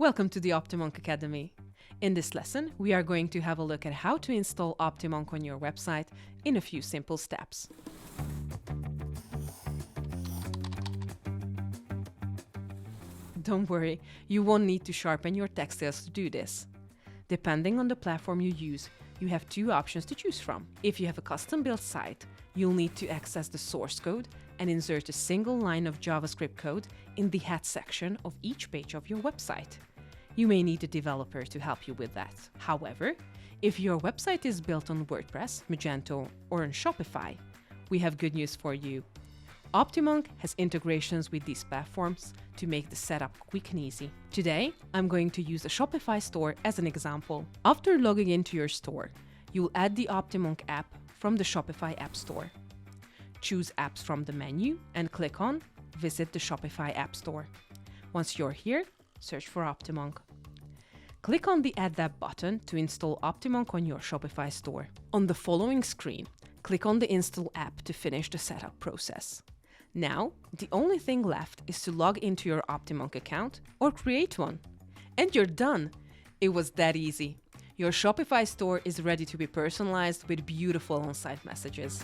Welcome to the OptiMonk Academy. In this lesson, we are going to have a look at how to install OptiMonk on your website in a few simple steps. Don't worry, you won't need to sharpen your tech skills to do this. Depending on the platform you use, you have two options to choose from. If you have a custom-built site, you'll need to access the source code and insert a single line of JavaScript code in the head section of each page of your website. You may need a developer to help you with that. However, if your website is built on WordPress, Magento, or on Shopify, we have good news for you. OptiMonk has integrations with these platforms to make the setup quick and easy. Today, I'm going to use the Shopify store as an example. After logging into your store, you'll add the OptiMonk app from the Shopify App Store. Choose Apps from the menu and click on Visit the Shopify App Store. Once you're here, search for OptiMonk. Click on the Add App button to install OptiMonk on your Shopify store. On the following screen, click on the Install app to finish the setup process. Now, the only thing left is to log into your OptiMonk account or create one. And you're done! It was that easy. Your Shopify store is ready to be personalized with beautiful on-site messages.